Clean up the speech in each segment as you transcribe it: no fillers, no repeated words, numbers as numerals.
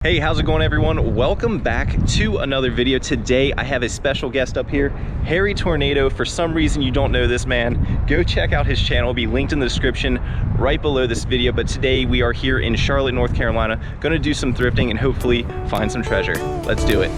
Hey, how's it going everyone? Welcome back to another video. Today I have a special guest up here, hairytornado. For some reason you don't know this man, go check out his channel. It'll be linked in the description right below this video. But today we are here in Charlotte, North Carolina, gonna do some thrifting and hopefully find some treasure. Let's do it.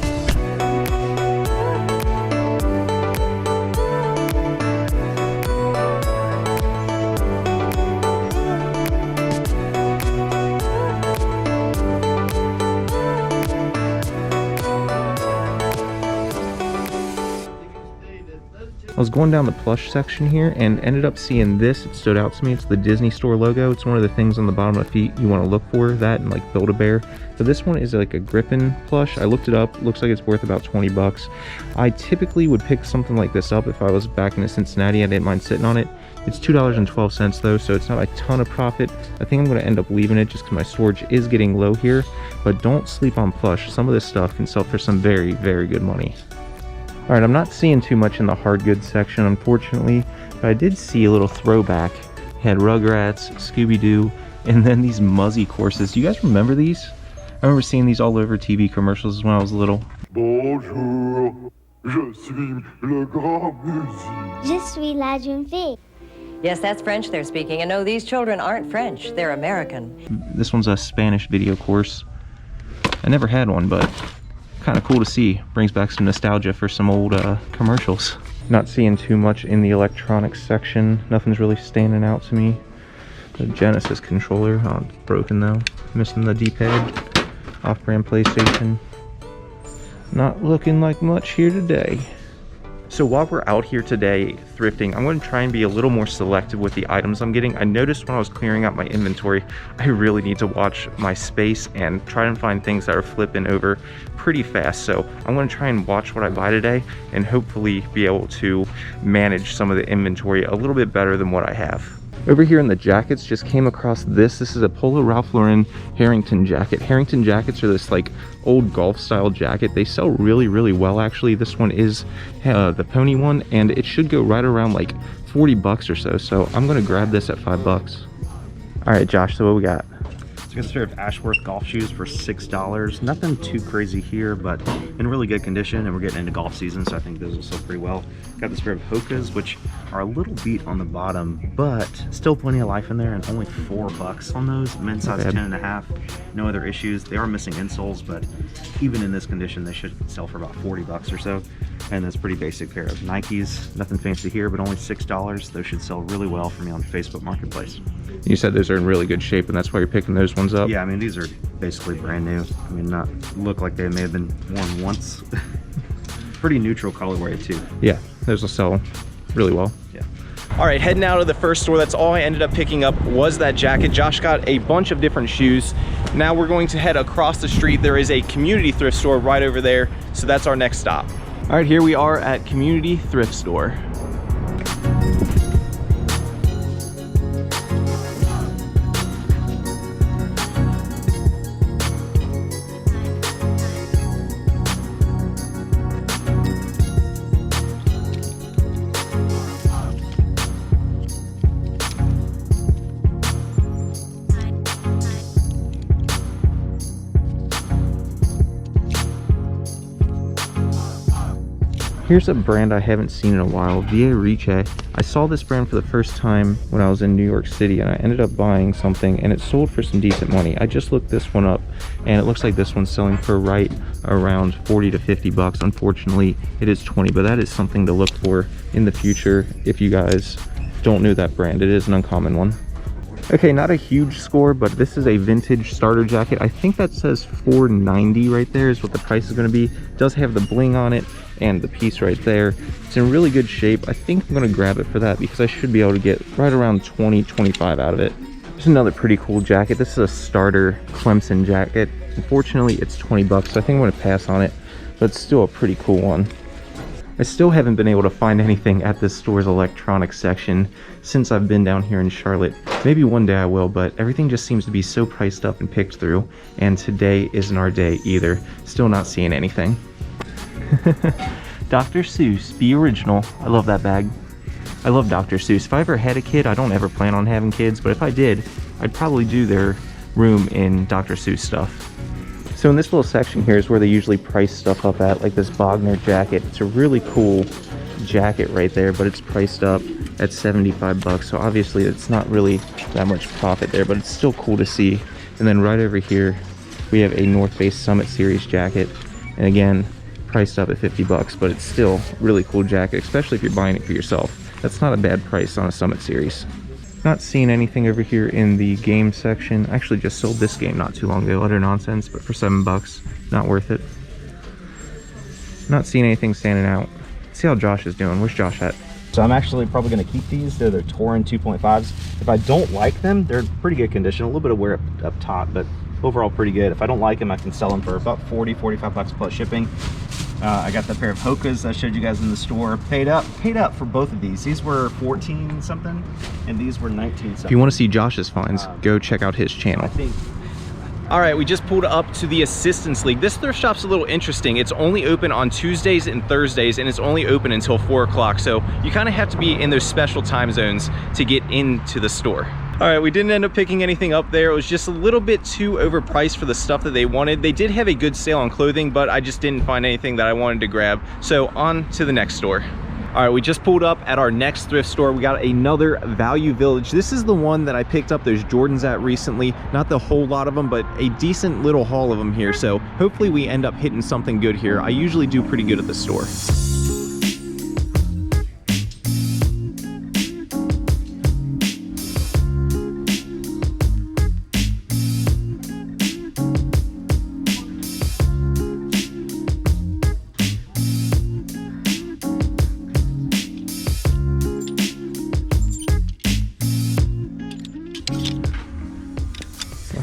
I was going down the plush section here and ended up seeing this. It stood out to me. It's the Disney store logo. It's one of the things on the bottom of the feet you want to look for, that and like Build-A-Bear. But this one is like a Griffin plush. I looked it up. Looks like it's worth about 20 bucks. I typically would pick something like this up if I was back in Cincinnati. I didn't mind sitting on it. It's $2.12 though, so it's not a ton of profit. I think I'm going to end up leaving it just because my storage is getting low here. But don't sleep on plush. Some of this stuff can sell for some very, very good money. Alright, I'm not seeing too much in the hard goods section, unfortunately, but I did see a little throwback. It had Rugrats, Scooby-Doo, and then these Muzzy courses. Do you guys remember these? I remember seeing these all over TV commercials when I was little. Bonjour, je suis le grand musique. Je suis la jeune fille. Yes, that's French they're speaking, and no, these children aren't French, they're American. This one's a Spanish video course. I never had one, but kind of cool to see. Brings back some nostalgia for some old commercials. Not seeing too much in the electronics section. Nothing's really standing out to me. The Genesis controller, oh, it's broken though. Missing the D-pad. Off-brand PlayStation. Not looking like much here today. So while we're out here today thrifting, I'm going to try and be a little more selective with the items I'm getting. I noticed when I was clearing out my inventory, I really need to watch my space and try and find things that are flipping over pretty fast. So I'm going to try and watch what I buy today and hopefully be able to manage some of the inventory a little bit better than what I have. Over here in the jackets, just came across this. This is a Polo Ralph Lauren Harrington jacket. Harrington jackets are this like old golf style jacket. They sell really, really well actually. This one is the pony one and it should go right around like 40 bucks or so. So I'm gonna grab this at 5 bucks. All right, Josh, so what we got? So I got a pair of Ashworth golf shoes for $6. Nothing too crazy here, but in really good condition, and we're getting into golf season, so I think those will sell pretty well. Got this pair of Hokas, which are a little beat on the bottom, but still plenty of life in there, and only 4 bucks on those. Men's size 10.5, no other issues. They are missing insoles, but even in this condition, they should sell for about 40 bucks or so. And this pretty basic pair of Nikes, nothing fancy here, but only $6. Those should sell really well for me on Facebook Marketplace. You said those are in really good shape and that's why you're picking those ones up? Yeah, I mean, these are basically brand new. I mean, not look like they may have been worn once. Pretty neutral colorway too. Yeah, those will sell really well. Yeah. All right, heading out of the first store, that's all I ended up picking up was that jacket. Josh got a bunch of different shoes. Now we're going to head across the street. There is a community thrift store right over there, so that's our next stop. All right, here we are at Community Thrift Store. Here's a brand I haven't seen in a while, Via Riche. I saw this brand for the first time when I was in New York City and I ended up buying something and it sold for some decent money. I just looked this one up and it looks like this one's selling for right around 40 to 50 bucks. Unfortunately, it is 20, but that is something to look for in the future if you guys don't know that brand. It is an uncommon one. Okay, not a huge score, but this is a vintage starter jacket. I think that says $4.90 right there is what the price is going to be. It does have the bling on it and the piece right there. It's in really good shape. I think I'm going to grab it for that because I should be able to get right around 20-25 out of it. There's another pretty cool jacket. This is a starter Clemson jacket. Unfortunately, it's 20 bucks, so I think I'm going to pass on it, but it's still a pretty cool one. I still haven't been able to find anything at this store's electronics section since I've been down here in Charlotte. Maybe one day I will, but everything just seems to be so priced up and picked through, and today isn't our day either. Still not seeing anything. Dr. Seuss, be original. I love that bag. I love Dr. Seuss. If I ever had a kid, I don't ever plan on having kids, but if I did, I'd probably do their room in Dr. Seuss stuff. So in this little section here is where they usually price stuff up at, like this Bogner jacket. It's a really cool jacket right there, but it's priced up at 75 bucks. So obviously it's not really that much profit there, but it's still cool to see. And then right over here, we have a North Face Summit Series jacket. And again, priced up at 50 bucks, but it's still a really cool jacket, especially if you're buying it for yourself. That's not a bad price on a Summit Series. Not seeing anything over here in the game section. I actually just sold this game not too long ago, utter nonsense, but for 7 bucks, not worth it. Not seeing anything standing out. Let's see how Josh is doing. Where's Josh at? So I'm actually probably going to keep these. They're Torin 2.5s. If I don't like them, they're pretty good condition. A little bit of wear up top, but overall pretty good. If I don't like them, I can sell them for about 40, 45 bucks plus shipping. I got the pair of Hokas I showed you guys in the store. Paid up for both of these. These were 14 something, and these were 19 something. If you want to see Josh's finds, go check out his channel. All right, we just pulled up to the Assistance League. This thrift shop's a little interesting. It's only open on Tuesdays and Thursdays, and it's only open until 4 o'clock. So you kind of have to be in those special time zones to get into the store. All right, we didn't end up picking anything up there. It was just a little bit too overpriced for the stuff that they wanted. They did have a good sale on clothing, but I just didn't find anything that I wanted to grab. So on to the next store. All right, we just pulled up at our next thrift store. We got another Value Village. This is the one that I picked up those Jordans at recently. Not the whole lot of them, but a decent little haul of them here. So hopefully we end up hitting something good here. I usually do pretty good at the store.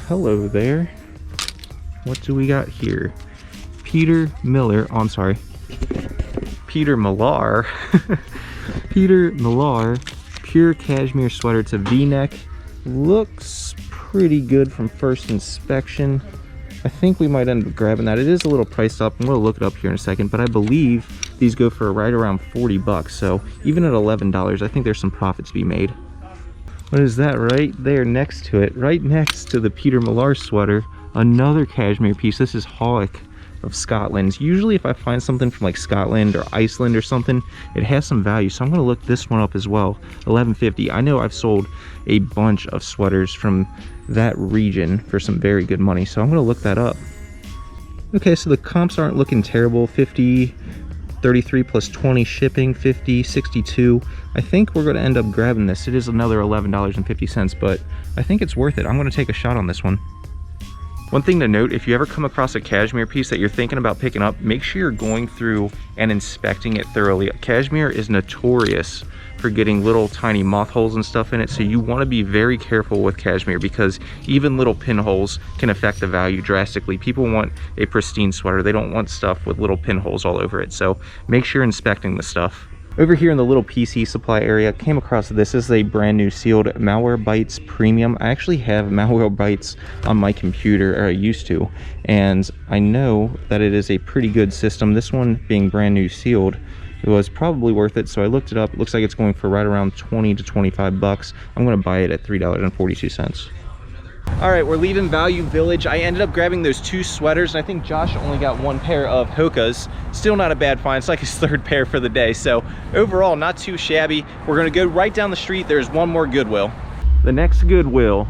Hello there. What do we got here? Peter Miller. Oh, I'm sorry. Peter Millar. Peter Millar. Pure cashmere sweater. It's a V-neck. Looks pretty good from first inspection. I think we might end up grabbing that. It is a little priced up. I'm going to look it up here in a second, but I believe these go for right around 40 bucks. So even at $11, I think there's some profit to be made. What is that right there next to it? Right next to the Peter Millar sweater, another cashmere piece. This is Hawick of Scotland. Usually if I find something from like Scotland or Iceland or something, it has some value. So I'm going to look this one up as well. $11.50. I know I've sold a bunch of sweaters from that region for some very good money. So I'm going to look that up. Okay, so the comps aren't looking terrible. 50, 33 plus 20 shipping, 50, 62. I think we're going to end up grabbing this. It is another $11.50, but I think it's worth it. I'm going to take a shot on this one. One thing to note, if you ever come across a cashmere piece that you're thinking about picking up, make sure you're going through and inspecting it thoroughly. Cashmere is notorious for getting little tiny moth holes and stuff in it, so you want to be very careful with cashmere because even little pinholes can affect the value drastically. People want a pristine sweater. They don't want stuff with little pinholes all over it, so make sure you're inspecting the stuff. Over here in the little PC supply area, came across this. This is a brand new sealed Malwarebytes Premium. I actually have Malwarebytes on my computer, or I used to, and I know that it is a pretty good system. This one being brand new sealed, it was probably worth it, so I looked it up. It looks like it's going for right around 20 to 25 bucks. I'm going to buy it at $3.42. All right, we're leaving Value Village. I ended up grabbing those 2 sweaters, and I think Josh only got 1 pair of Hokas. Still not a bad find. It's like his 3rd pair for the day. So overall, not too shabby. We're gonna go right down the street. There's one more Goodwill. The next Goodwill.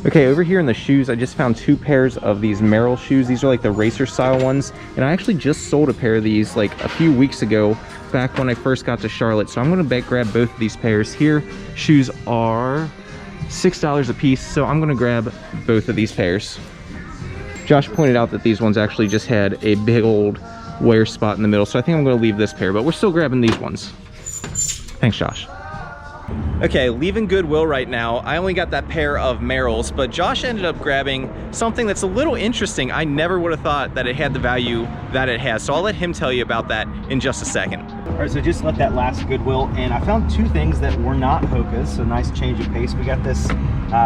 Okay, over here in the shoes, I just found 2 pairs of these Merrell shoes. These are like the racer style ones. And I actually just sold a pair of these like a few weeks ago, back when I first got to Charlotte. So I'm gonna grab both of these pairs here. Shoes are $6 a piece, so I'm gonna grab both of these pairs. Josh pointed out that these ones actually just had a big old wear spot in the middle, so I think I'm gonna leave this pair, but we're still grabbing these ones. Thanks, Josh. Okay, leaving Goodwill right now. I only got that pair of Merrells, but Josh ended up grabbing something that's a little interesting. I never would have thought that it had the value that it has, so I'll let him tell you about that in just a second. All right, so just left that last Goodwill, and I found 2 things that were not Hokas, so nice change of pace. We got this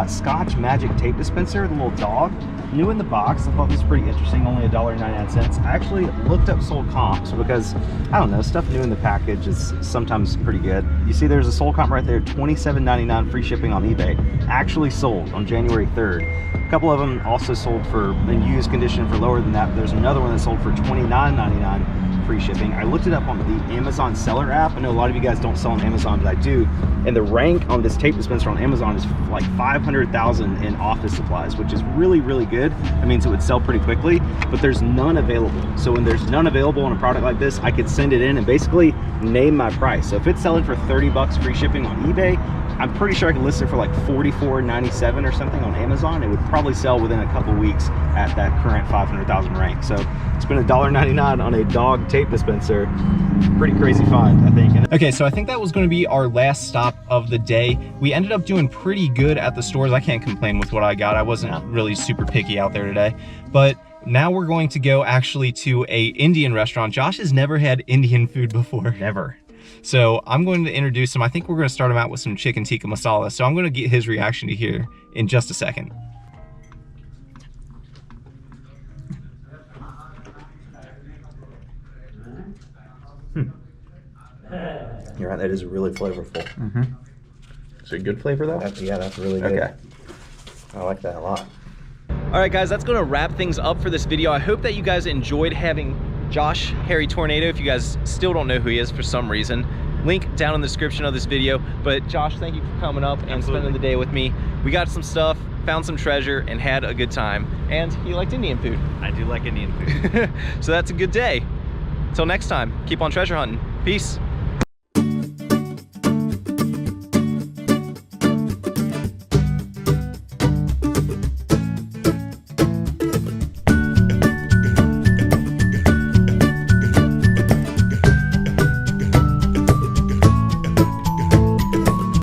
Scotch Magic Tape Dispenser, the little dog, new in the box. I thought this was pretty interesting, only $1.99. I actually looked up sold comps because, I don't know, stuff new in the package is sometimes pretty good. You see there's a sold comp right there, $27.99 free shipping on eBay. Actually sold on January 3rd. couple of them also sold for in used condition for lower than that, but there's another one that sold for $29.99 free shipping. I looked it up on the Amazon seller app. I know a lot of you guys don't sell on Amazon, but I do. And the rank on this tape dispenser on Amazon is like 500,000 in office supplies, which is really, really good. That means it would sell pretty quickly, but there's none available. So when there's none available on a product like this, I could send it in and basically name my price. So if it's selling for 30 bucks free shipping on eBay, I'm pretty sure I can list it for like $44.97 or something on Amazon. It would probably sell within a couple weeks at that current 500,000 rank. So spend $1.99 on a dog tape dispenser. Pretty crazy find, I think. Okay, so I think that was going to be our last stop of the day. We ended up doing pretty good at the stores. I can't complain with what I got. I wasn't really super picky out there today. But now we're going to go actually to a Indian restaurant. Josh has never had Indian food before. Never. So I'm going to introduce him. I think we're going to start him out with some chicken tikka masala. So I'm going to get his reaction to here in just a second. You're right, that is really flavorful. Is it good flavor though? Yeah, that's really good. Okay. I like that a lot. All right, guys, that's going to wrap things up for this video. I hope that you guys enjoyed having Josh Hairy Tornado. If you guys still don't know who he is for some reason, link down in the description of this video. But Josh, thank you for coming up and spending the day with me. We got some stuff, found some treasure, and had a good time. And you liked Indian food. I do like Indian food. So that's a good day. Until next time, keep on treasure hunting. Peace.